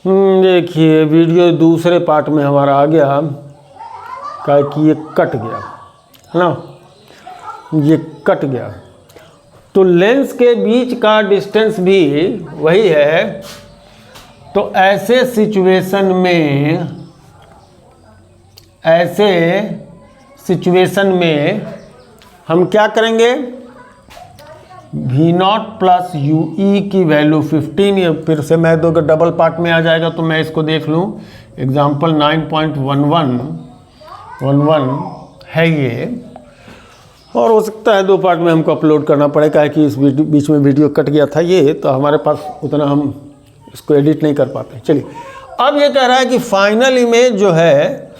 देखिए वीडियो दूसरे पार्ट में हमारा आ गया, क्या कि ये कट गया है ना, ये कट गया। तो लेंस के बीच का डिस्टेंस भी वही है। तो ऐसे सिचुएशन में हम क्या करेंगे, V0 प्लस UE की वैल्यू 15, या फिर से मैं दो डबल पार्ट में आ जाएगा तो मैं इसको देख लूँ। एग्जाम्पल 9.11 है ये, और हो सकता है दो पार्ट में हमको अपलोड करना पड़ेगा कि इस बीच में वीडियो कट गया था ये, तो हमारे पास उतना हम इसको एडिट नहीं कर पाते। चलिए अब ये कह रहा है कि फाइनल इमेज जो है,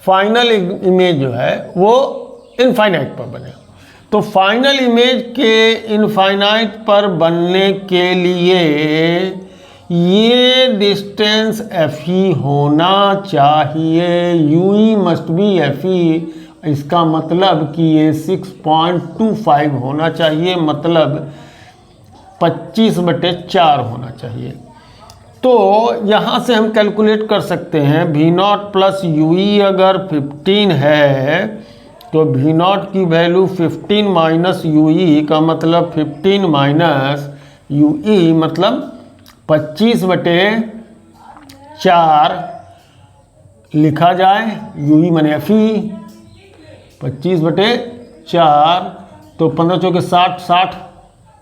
फाइनल इमेज जो है वो इनफाइनाइट पर बने। तो फाइनल इमेज के इनफाइनाइट पर बनने के लिए ये डिस्टेंस FE होना चाहिए, UE मस्ट बी FE। इसका मतलब कि ये 6.25 होना चाहिए, मतलब 25/4 होना चाहिए। तो यहाँ से हम कैलकुलेट कर सकते हैं V0 प्लस UE अगर 15 है तो V0 की वैल्यू 15 माइनस UE का मतलब 15 माइनस UE मतलब 25/4 लिखा जाए। UE माने FE, 25/4 तो 15 चौके 60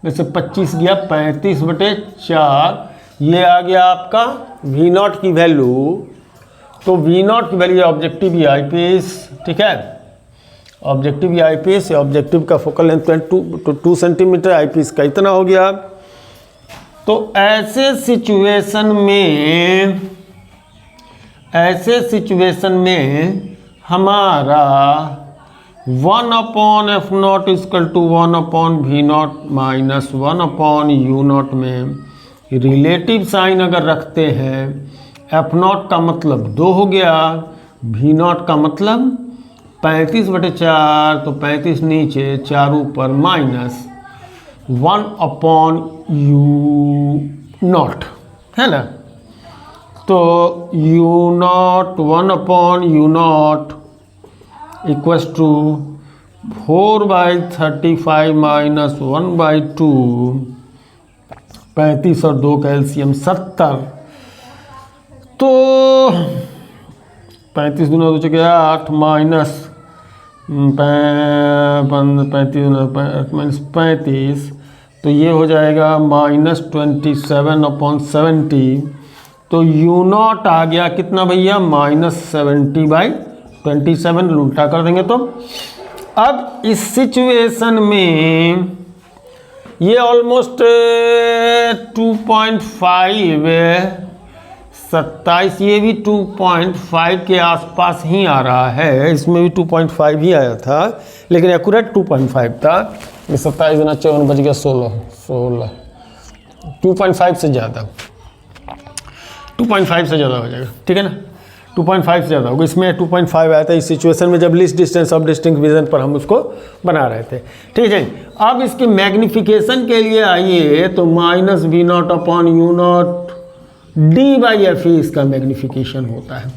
में से 25 गया 35/4, ये आ गया आपका V0 की वैल्यू। तो V0 की वैल्यू ऑब्जेक्टिव ई आई पीस, ठीक है, ऑब्जेक्टिव ई आई पीस, ऑब्जेक्टिव का फोकल लेंथ 2 सेंटीमीटर, आई पीस का इतना हो गया। तो ऐसे सिचुएशन में हमारा 1/F0 equal to 1/V0 minus 1/U0 में रिलेटिव साइन अगर रखते हैं, F0 का मतलब 2 हो गया, V0 का मतलब 35/4, तो 35 नीचे 4 ऊपर माइनस 1/U0 है ना। तो U0 1/U0 equals to 4/35 minus 1/2, 35 और 2 का एलसीएम 70। तो 35 दूना 2 चुके 8 माइनस 35, तो ये हो जाएगा -27/70। तो U0 आ गया कितना भैया, -70/27, उल्टा कर देंगे तो। अब इस सिचुएशन में ये ऑलमोस्ट 2.5 27, ये भी 2.5 के आसपास ही आ रहा है, इसमें भी 2.5 ही आया था, लेकिन एक्यूरेट 2.5 था। 27 गुना 54 बच गया 16, 2.5 से ज़्यादा, 2.5 से ज़्यादा हो जाएगा, ठीक है ना, 2.5 से ज़्यादा होगा। इसमें 2.5 आया था इस सिचुएशन में जब least distance of distinct vision पर हम उसको बना रहे थे, ठीक है। अब इसकी मैग्निफिकेशन के लिए आइए, तो -V0/U0 D/FE इसका मैग्निफिकेशन होता है,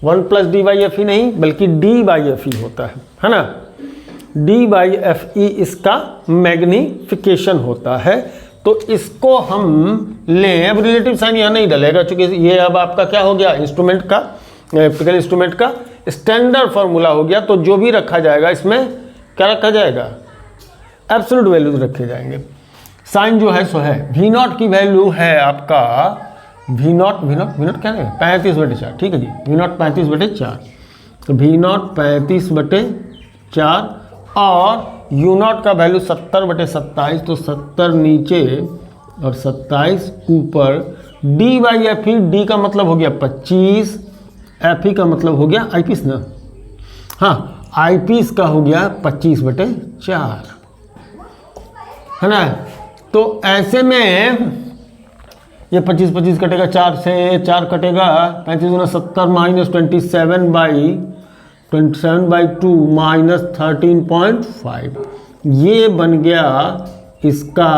1 + D/FE नहीं बल्कि D/FE होता है ना। D/FE इसका मैग्निफिकेशन होता है। तो इसको हम लें, अब रिलेटिव साइन यहाँ नहीं डलेगा क्योंकि ये अब आपका क्या हो गया, इंस्ट्रूमेंट का, इलेक्ट्रिकल इंस्ट्रूमेंट का स्टैंडर्ड फार्मूला हो गया। तो जो भी रखा जाएगा इसमें क्या रखा जाएगा, एब्सोल्यूट वैल्यूज रखे जाएंगे। साइन जो है सो है, V0 की वैल्यू है आपका V0 क्या है 35/4, ठीक है जी, V0 35/4, तो V0 35/4 और U0 का वैल्यू 70/27, तो 70 नीचे और 27 ऊपर। D/FE, D का मतलब हो गया 25, FE का मतलब हो गया आई पीस ना, हाँ आई पीस का हो गया 25/4 है ना। तो ऐसे में ये 25 कटेगा, 4 से 4 कटेगा, 35 गुना 70 माइनस 27/2 माइनस 13.5, ये बन गया इसका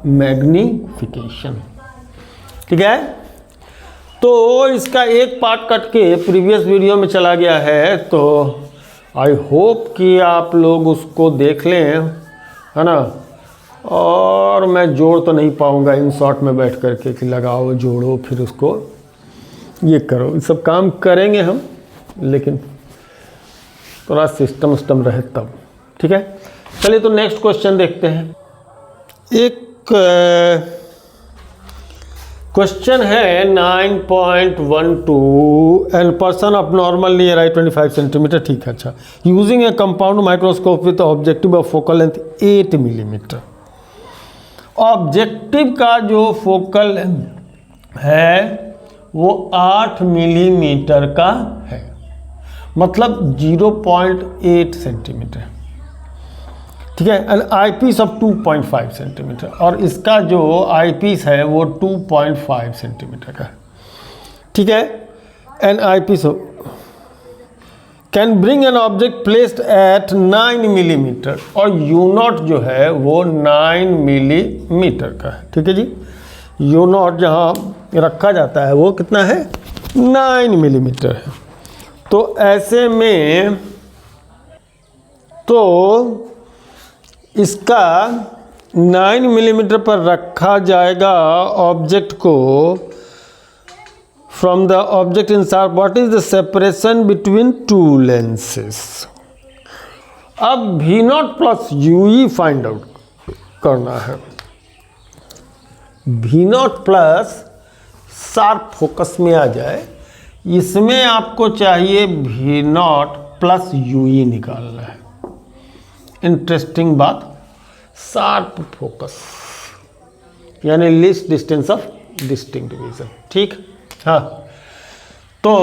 मैग्निफिकेशन, ठीक है। तो इसका एक पार्ट कट के प्रीवियस वीडियो में चला गया है, तो आई होप कि आप लोग उसको देख लें, है ना। और मैं जोड़ तो नहीं पाऊँगा इन शॉर्ट में बैठ कर के कि लगाओ जोड़ो फिर उसको ये करो, ये सब काम करेंगे हम, लेकिन थोड़ा सिस्टम रहे तब, ठीक है। चलिए तो नेक्स्ट क्वेश्चन देखते हैं। एक क्वेश्चन है 9.12 an person of normal near I 25 centimetre, ठीक है। अच्छा, using A compound microscope with objective of focal length 8 millimetre. Objective का जो फोकल लेंथ है वो 8 मिलीमीटर का है, मतलब 0.8 सेंटीमीटर, ठीक है। And eye piece of 2.5 centimetre, और इसका जो आई पीस है वो 2.5 सेंटीमीटर का है, ठीक है। An eye piece can bring an object placed at 9 millimetre, और यू नॉट जो है वो 9 मिलीमीटर का है, ठीक है जी। यू नॉट जहाँ रखा जाता है वो कितना है, 9 मिलीमीटर है। तो ऐसे में तो इसका 9 मिलीमीटर पर रखा जाएगा ऑब्जेक्ट को from the object in sharp. What is the separation between two lenses. अब V not plus UE find out करना है। V not plus sharp focus में आ जाए, इसमें आपको चाहिए V नॉट प्लस UE निकालना है। इंटरेस्टिंग बात, शार्प फोकस यानी least distance of distinct vision, ठीक। हाँ, तो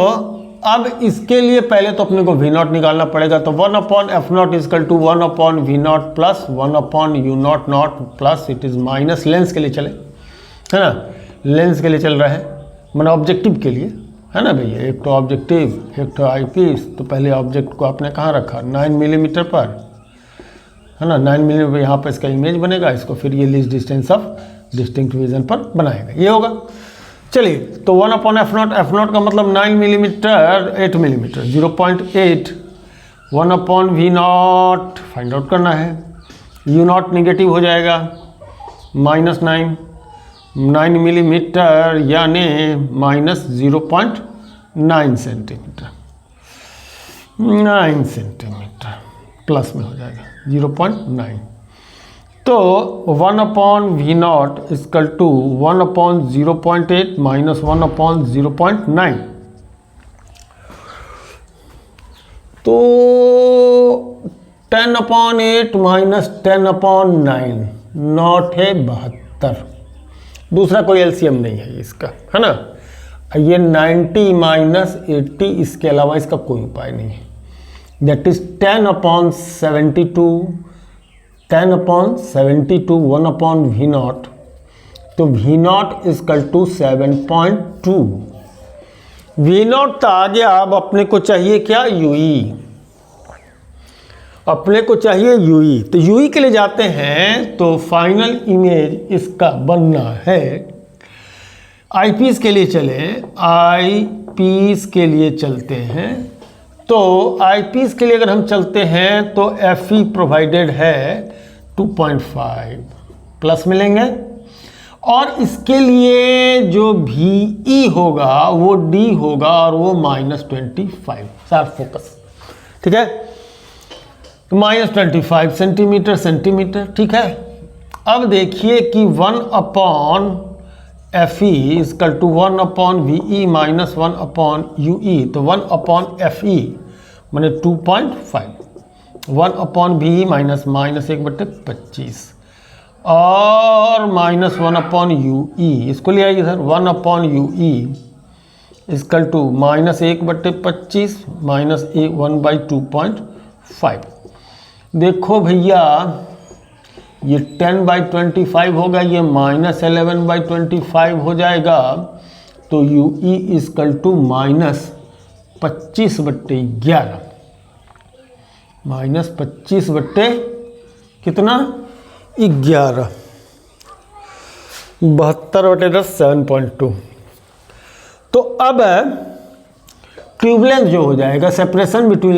अब इसके लिए पहले तो अपने को V नॉट निकालना पड़ेगा। तो 1/f0 equal to 1/V nought plus 1/U nought nought plus, it is minus, lens के लिए चले, है ना, लेंस के लिए चल रहा है, मैंने ऑब्जेक्टिव के लिए, है ना भैया। एक तो ऑब्जेक्टिव, एक तो आई पीस। तो पहले ऑब्जेक्ट को आपने कहाँ रखा, 9 मिलीमीटर पर, है ना। 9 मिलीमीटर यहाँ पर इसका इमेज बनेगा, इसको फिर ये least distance of distinct vision पर बनाएगा, ये होगा। चलिए, तो 1/f0, f0 का मतलब 9 millimetre 8 millimetre, 0.8, 1/V not find out करना है। U नॉट निगेटिव हो जाएगा, -9 मिलीमीटर यानी -0.9 सेंटीमीटर, 9 सेंटीमीटर प्लस में हो जाएगा 0.9। तो 1/V not equal to 1/0.8 minus 1/0.9। तो 10/8 माइनस 10/9 नॉट है 72। दूसरा कोई एलसीएम नहीं है इसका, है ना। ये 90 माइनस 80, इसके अलावा इसका कोई उपाय नहीं है। That is 10/72, 10/72 1/V nought. तो V nought equal to 7.2। V nought तो आ गया। अब अपने को चाहिए क्या, UE। अपने को चाहिए UE। तो UE के लिए जाते हैं, तो फाइनल इमेज इसका बनना है। आई पीस के लिए चले, आई पीस के लिए चलते हैं। तो आई पीस के लिए अगर हम चलते हैं तो FE प्रोवाइडेड है 2.5 प्लस मिलेंगे, और इसके लिए जो VE होगा वो D होगा, और वो -25 शार्प फोकस, ठीक है, -25 सेंटीमीटर, ठीक है। अब देखिए कि 1/FE is equal to 1/VE minus 1/UE। तो 1/FE माने 2.5, 1/VE माइनस 1/25 और माइनस 1/UE। इसको ले आइए sir, 1/UE is equal to -1/25 minus 1/2.5। देखो भैया, ये 10/25 होगा, ये -11/25 हो जाएगा। तो UE इजकल टू -25/11, -25 कितना 11, 72/10 7.2। तो अब ट्यूब लेंथ जो हो जाएगा, separation between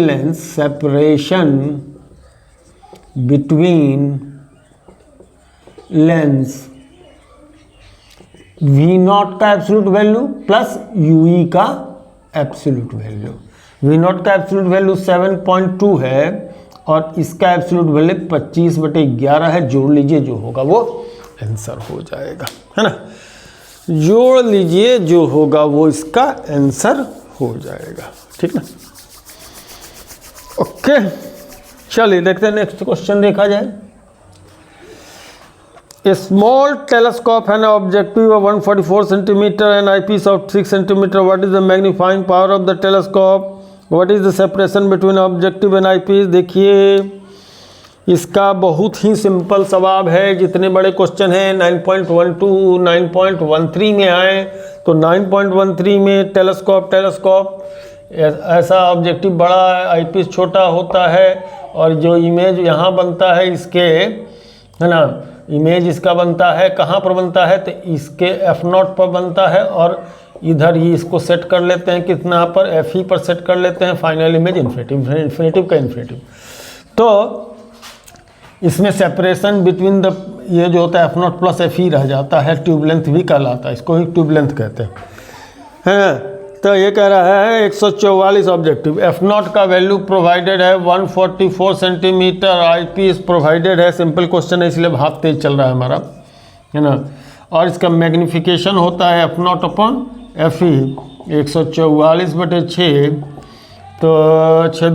lens V nought का एब्सोल्यूट वैल्यू प्लस यूई का एब्सोल्यूट वैल्यू। वी नॉट का एब्सोल्यूट वैल्यू 7.2 है और इसका एब्सोल्यूट वैल्यू 25/11 है। जोड़ लीजिए, जो होगा वो आंसर हो जाएगा, है ना। जोड़ लीजिए, जो होगा वो इसका आंसर हो जाएगा, ठीक ना। ओके, चलिए देखते हैं नेक्स्ट क्वेश्चन देखा जाए। A small telescope and an objective of 144 centimeter and eyepiece of 6 centimeter. What is the magnifying power of the telescope? What is the separation between objective and eyepiece? देखिए, इसका बहुत ही simple सवाल है। जितने बड़े question हैं 9.12, 9.13 में आए तो 9.13 में टेलीस्कोप ऐसा ऑब्जेक्टिव बड़ा है, आईपीस छोटा होता है और जो इमेज यहाँ बनता है इसके, है ना, इमेज इसका बनता है कहाँ पर बनता है तो इसके F0 पर बनता है और इधर ही इसको सेट कर लेते हैं कितना पर, Fe पर सेट कर लेते हैं। फाइनल इमेज इन्फिनिटिव का इन्फिनिटिव। तो इसमें सेपरेशन बिटवीन द ये जो होता है F0 प्लस Fe रह जाता है, ट्यूब लेंथ भी कहलाता है, इसको ही ट्यूब लेंथ कहते हैं। तो ये कह रहा है 144 ऑब्जेक्टिव, F0 का वैल्यू प्रोवाइडेड है 144 सेंटीमीटर, आईपीस प्रोवाइडेड है। सिंपल क्वेश्चन है इसलिए हाथ तेज चल रहा है हमारा, है ना। और इसका मैग्नीफिकेशन होता है F0 अपॉन Fe 144/6, तो 6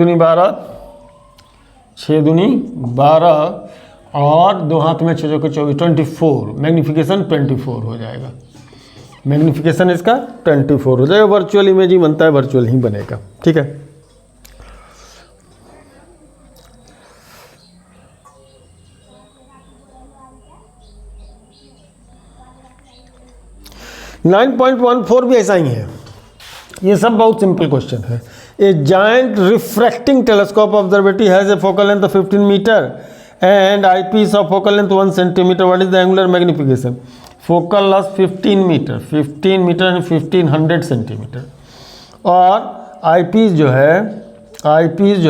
दूनी 12 और दो हाथ में 6 को 24, 24 मैग्नीफिकेशन 24 हो जाएगा। मैग्नीफिकेशन इसका 24 हो जाएगा। वर्चुअल इमेज ही बनता है, वर्चुअल ही बनेगा, ठीक है। नाइन 9.14 भी ऐसा ही है। ये सब बहुत सिंपल क्वेश्चन है। A giant refracting telescope observatory has a focal length of 15 metre and eye piece of focal length 1 centimetre. What is the angular magnification? Focal length 15 metre यानी 1500 सेंटीमीटर और आईपीस जो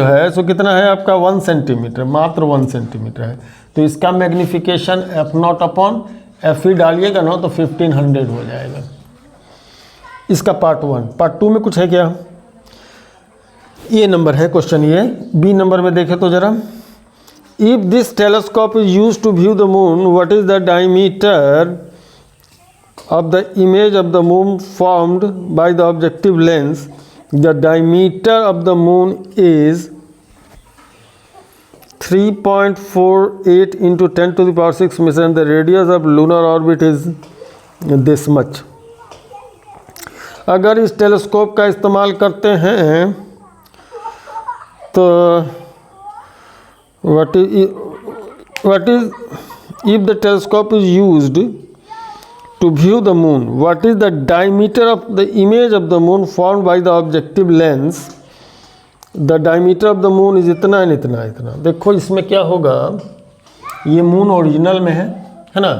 है सो कितना है आपका 1 सेंटीमीटर, मात्र 1 centimetre है। तो इसका मैग्निफिकेशन F0 अपॉन Fe डालिएगा ना तो 1500 हो जाएगा। इसका पार्ट 1। पार्ट 2 में कुछ है क्या? ये नंबर है क्वेश्चन, ये बी नंबर में देखें तो जरा। If this telescope is used to view the moon, what is the diameter of the image of the moon formed by the objective lens? The diameter of the moon is 3.48 into 10 to the power 6 meters and the radius of lunar orbit is this much. अगर इस telescope का इस्तेमाल करते हैं तो what is if the telescope is used to view the moon, what is the diameter of the image of the moon formed by the objective lens? The diameter of the moon is इतना है, इतना। देखो इसमें क्या होगा, ये moon original में है ना,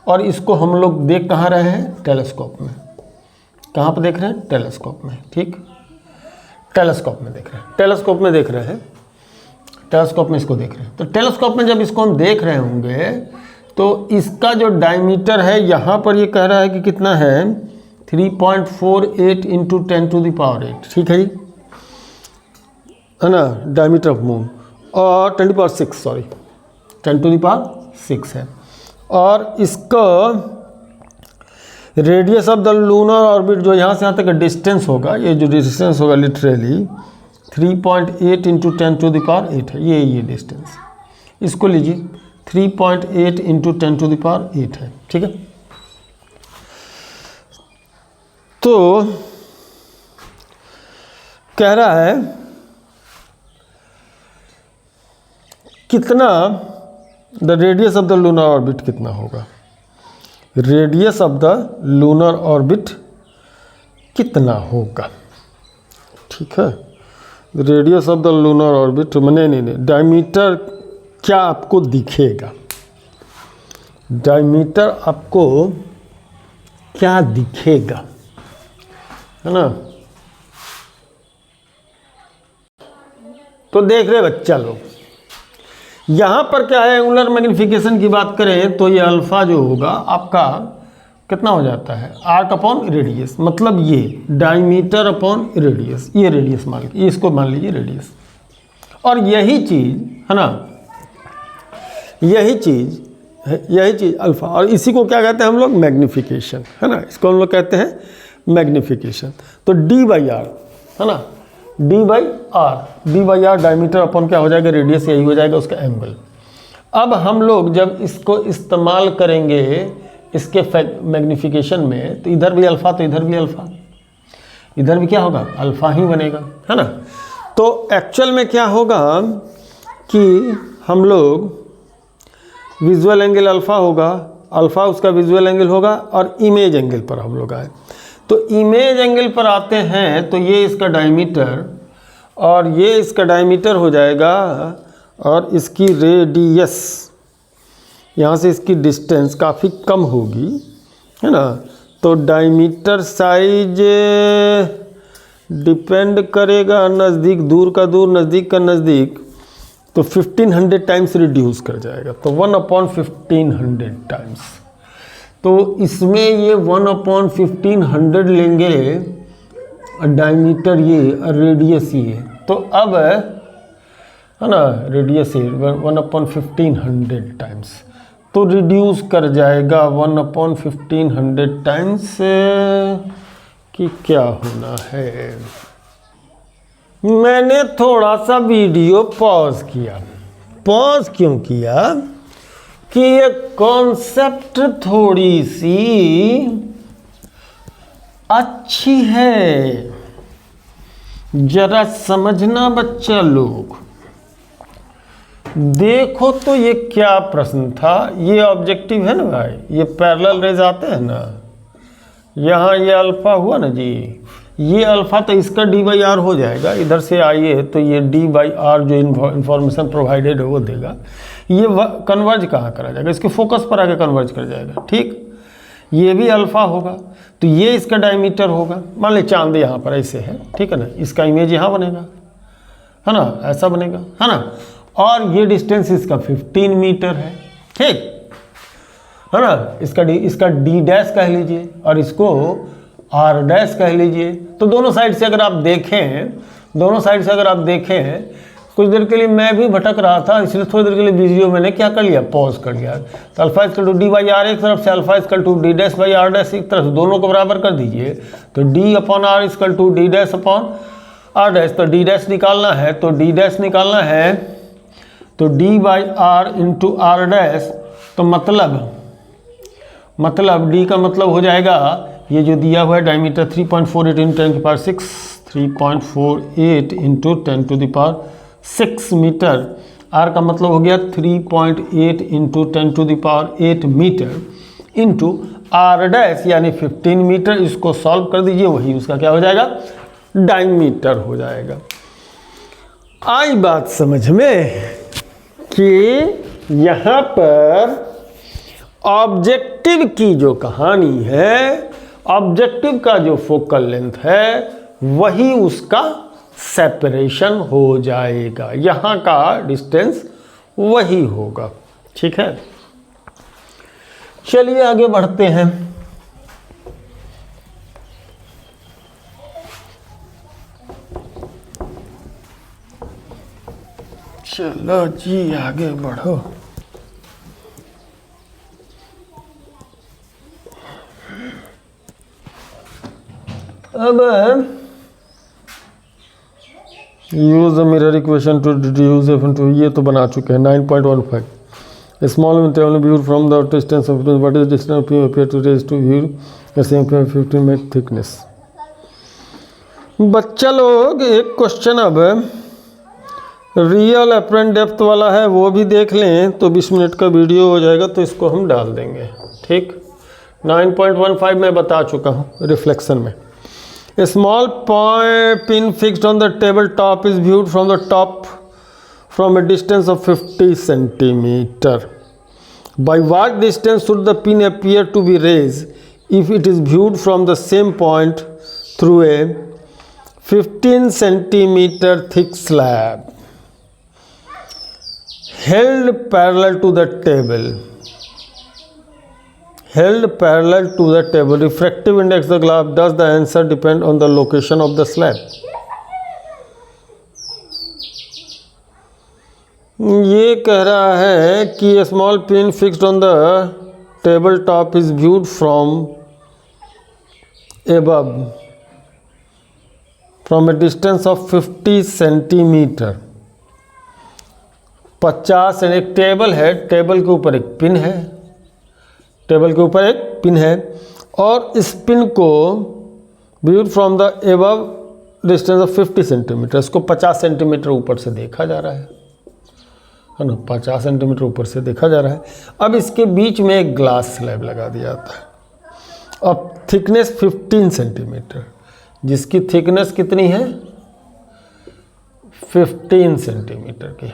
और इसको हम लोग देख कहाँ रहे हैं? टेलीस्कोप में। कहाँ पर देख रहे हैं? टेलीस्कोप में, ठीक। टेलीस्कोप में देख रहे हैं, टेलीस्कोप में देख रहे हैं, टेलीस्कोप में इसको देख रहे हैं। तो टेलीस्कोप में जब इसको हम देख रहे होंगे तो इसका जो डायमीटर है यहाँ पर ये कह रहा है कि कितना है 3.48 इंटू 10 टू द पावर 8, ठीक है जी, है ना, डायमीटर ऑफ मून। और 10 to power 6 sorry 10 to the power 6 है। और इसका radius of the lunar orbit जो यहाँ से यहाँ तक डिस्टेंस होगा, ये जो डिस्टेंस होगा literally 3.8 into 10 to the power 8 है, ये डिस्टेंस। इसको लीजिए 3.8 इंटू 10 टू द पावर 8 है, ठीक है। तो कह रहा है कितना the radius of the lunar orbit कितना होगा, radius of the lunar orbit कितना होगा, ठीक है। Radius of the lunar orbit नहीं, डायमीटर क्या आपको दिखेगा, डायमीटर आपको क्या दिखेगा, है ना। तो देख रहे बच्चा लोग, यहाँ पर क्या है, एंगुलर मैग्नीफिकेशन की बात करें तो ये अल्फ़ा जो होगा आपका कितना हो जाता है, आर्क अपॉन रेडियस, मतलब ये डायमीटर अपॉन रेडियस, ये रेडियस मान लीजिए, इसको मान लीजिए रेडियस। और यही चीज़ है ना, यही चीज़ अल्फ़ा, और इसी को क्या कहते हैं हम लोग, मैग्नीफिकेशन, है ना, इसको हम लोग कहते हैं मैग्नीफिकेशन। तो डी बाई आर है ना, D by R diameter upon क्या हो जाएगा, रेडियस, यही हो जाएगा उसका एंगल। अब हम लोग जब इसको इस्तेमाल करेंगे इसके मैग्नीफिकेशन में, तो इधर भी अल्फ़ा तो इधर भी अल्फ़ा, इधर भी क्या होगा, अल्फ़ा ही बनेगा, है ना। तो एक्चुअल में क्या होगा कि हम लोग विजुअल एंगल अल्फ़ा होगा, अल्फ़ा उसका विजुअल एंगल होगा, और इमेज एंगल पर हम लोग आए। तो इमेज एंगल पर आते हैं तो ये इसका डायमीटर और ये इसका डायमीटर हो जाएगा, और इसकी रेडियस, यहाँ से इसकी डिस्टेंस काफ़ी कम होगी, है ना। तो डायमीटर साइज डिपेंड करेगा, नज़दीक दूर का दूर, नज़दीक का नज़दीक, तो 1500 टाइम्स रिड्यूस कर जाएगा, तो 1/1500 टाइम्स। तो इसमें ये 1/1500 लेंगे डायमीटर ये, रेडियस ये, तो अब है ना, रेडियस ये 1/1500 टाइम्स, तो रिड्यूस कर जाएगा 1/1500 टाइम्स कि क्या होना है। मैंने थोड़ा सा वीडियो पॉज किया, पॉज क्यों किया कि ये कॉन्सेप्ट थोड़ी सी अच्छी है, जरा समझना बच्चा लोग। देखो तो ये क्या प्रश्न था, ये ऑब्जेक्टिव है ना भाई, ये पैरेलल रेज आते हैं ना, यहाँ ये अल्फ़ा हुआ ना जी, ये अल्फ़ा, तो इसका डी बाई आर हो जाएगा, इधर से आइए तो ये डी बाई आर जो इन्फॉर्मेशन प्रोवाइडेड है वो देगा, ये कन्वर्ज कहाँ करा जाएगा, इसके फोकस पर आके कन्वर्ज कर जाएगा, ठीक। ये भी अल्फ़ा होगा, तो ये इसका डायमीटर होगा, मान ले चांद यहाँ पर ऐसे है, ठीक है ना, इसका इमेज यहाँ बनेगा, है ना, ऐसा बनेगा, है ना, और ये डिस्टेंस इसका 15 मीटर है, ठीक है ना, इसका डी डैश कह लीजिए और इसको आर डैश कह लीजिए। तो दोनों साइड से अगर आप देखें, कुछ देर के लिए मैं भी भटक रहा था, इसलिए थोड़ी देर के लिए वीडियो मैंने क्या कर लिया, पॉज कर लिया। तो alpha equal to D by R एक तरफ से, alpha equal to D dash by R dash एक तरफ से, दोनों को बराबर कर दीजिए, तो D upon R equal to D dash upon R dash. तो डी डैश निकालना है, तो D by R into R dash, तो मतलब डी का मतलब हो जाएगा, ये जो दिया हुआ है डायमीटर 3.48 इंटू 10 की power 6, 3.48 into 10 to the power 6 metre. R का मतलब हो गया 3.8 into 10 to the power 8 metre into R dash यानी 15 मीटर। इसको सॉल्व कर दीजिए, वही उसका क्या हो जाएगा, डायमीटर हो जाएगा। आई बात समझ में कि यहाँ पर ऑब्जेक्टिव की जो कहानी है, ऑब्जेक्टिव का जो फोकल लेंथ है, वही उसका सेपरेशन हो जाएगा, यहाँ का डिस्टेंस वही होगा, ठीक है। चलिए आगे बढ़ते हैं। चलो जी आगे बढ़ो। अब use the mirror equation to deduce F into, ये तो बना चुके हैं 9.15। Small interval viewed from the distance of what is distance of appear to raise to view the same 15 metre thickness. बच्चा लोग एक क्वेश्चन अब रियल अपरेंट डेप्थ वाला है, वो भी देख लें तो 20 मिनट का वीडियो हो जाएगा, तो इसको हम डाल देंगे, ठीक। 9.15 मैं बता चुका हूँ रिफ्लेक्शन में। A small pin fixed on the table top is viewed from the top from a distance of 50 centimeter. By what distance should the pin appear to be raised if it is viewed from the same point through a 15 centimeter thick slab held parallel to the table. Held parallel to the table. Refractive index of the glass. Does the answer depend on the location of the slab? ये कह रहा है कि a small pin fixed on the table top is viewed from above from a distance of 50 centimetre. 50 एक table है, table के ऊपर एक पिन है, टेबल के ऊपर एक पिन है और इस पिन को viewed from the above distance of 50 centimetre, इसको 50 सेंटीमीटर ऊपर से देखा जा रहा है ना, 50 सेंटीमीटर ऊपर से देखा जा रहा है. अब इसके बीच में एक ग्लास स्लैब लगा दिया जाता है. अब थिकनेस 15 सेंटीमीटर, जिसकी थिकनेस कितनी है 15 सेंटीमीटर की.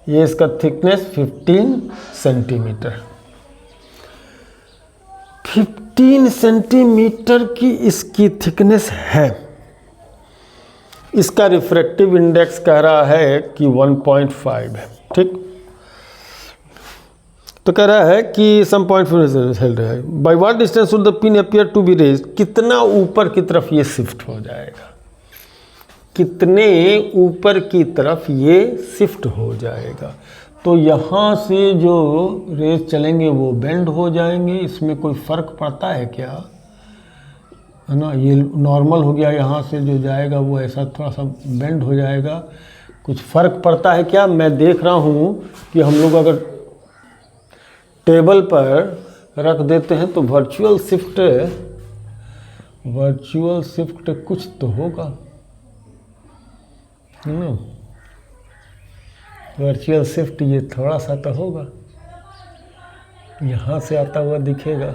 ये इसका थिकनेस 15 सेंटीमीटर. 15 सेंटीमीटर की इसकी थिकनेस है. इसका रिफ्रैक्टिव इंडेक्स कह रहा है कि 1.5 है. ठीक, तो कह रहा है कि सम पॉइंट हेल्ड है. By what distance should the pin appear to be raised. कितना ऊपर की तरफ ये शिफ्ट हो जाएगा, कितने ऊपर की तरफ ये शिफ्ट हो जाएगा. तो यहाँ से जो रेज चलेंगे वो बेंड हो जाएंगे. इसमें कोई फ़र्क पड़ता है क्या, है ना. ये नॉर्मल हो गया, यहाँ से जो जाएगा वो ऐसा थोड़ा सा बेंड हो जाएगा. कुछ फ़र्क पड़ता है क्या. मैं देख रहा हूँ कि हम लोग अगर टेबल पर रख देते हैं तो वर्चुअल शिफ्ट कुछ तो होगा, है ना. वर्चुअल शिफ्ट ये थोड़ा सा तो होगा, यहाँ से आता हुआ दिखेगा.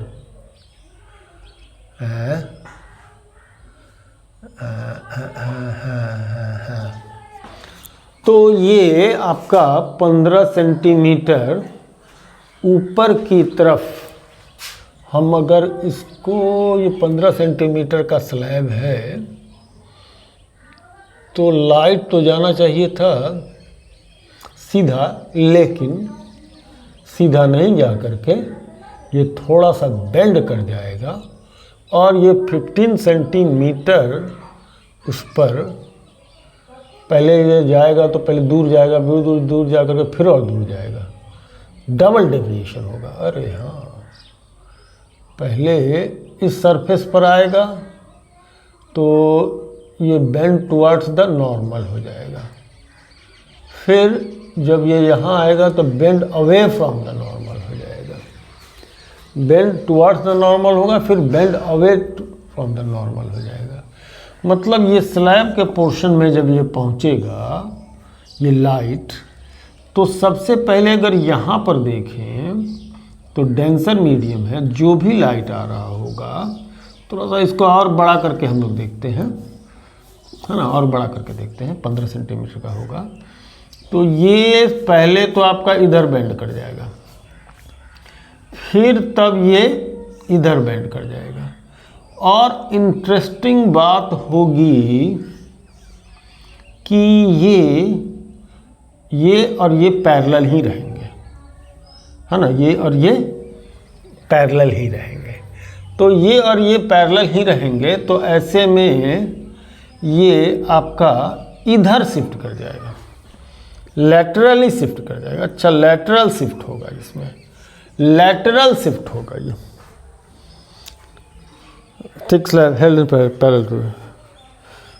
तो ये आपका 15 सेंटीमीटर ऊपर की तरफ, हम अगर इसको, ये 15 सेंटीमीटर का स्लैब है तो लाइट तो जाना चाहिए था सीधा, लेकिन सीधा नहीं जा करके ये थोड़ा सा बेंड कर जाएगा और ये 15 सेंटीमीटर उस पर पहले ये जाएगा तो पहले दूर जाएगा, दूर जा करके फिर और दूर जाएगा. डबल डेविएशन होगा. अरे हाँ, पहले इस सरफेस पर आएगा तो ये बेंड टुवर्ड्स द नॉर्मल हो जाएगा. फिर जब ये यहाँ आएगा तो bend away from the normal हो जाएगा. बेंड टुवर्ड्स द नॉर्मल होगा, फिर bend away from the normal हो जाएगा. मतलब ये स्लैब के पोर्शन में जब ये पहुँचेगा ये लाइट, तो सबसे पहले अगर यहाँ पर देखें तो डेंसर मीडियम है, जो भी लाइट आ रहा होगा, थोड़ा सा इसको और बड़ा करके हम लोग देखते हैं, है ना, और बड़ा करके देखते हैं, 15 सेंटीमीटर का होगा. तो ये पहले तो आपका इधर बेंड कर जाएगा, फिर तब ये इधर बेंड कर जाएगा. और इंटरेस्टिंग बात होगी कि ये और ये पैरेलल ही रहेंगे, है ना. ये और ये पैरेलल ही रहेंगे. तो ये और ये पैरेलल ही रहेंगे, तो ऐसे में ये आपका इधर शिफ्ट कर जाएगा, लैटरली शिफ्ट कर जाएगा. अच्छा, लैटरल शिफ्ट होगा, इसमें लैटरल शिफ्ट होगा. ये thick slab held parallel to.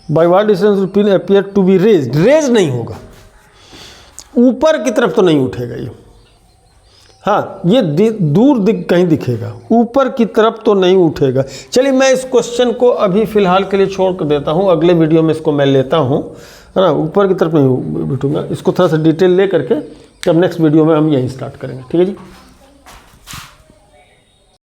By what distance pin appear to be raised. Raise नहीं होगा, ऊपर की तरफ तो नहीं उठेगा ये. हाँ, ये दूर कहीं दिखेगा, ऊपर की तरफ तो नहीं उठेगा. चलिए मैं इस क्वेश्चन को अभी फ़िलहाल के लिए छोड़ कर देता हूँ, अगले वीडियो में इसको मैं लेता हूँ, है ना. ऊपर की तरफ नहीं बैठूंगा, इसको थोड़ा सा डिटेल ले करके तब नेक्स्ट वीडियो में हम यहीं स्टार्ट करेंगे. ठीक है जी.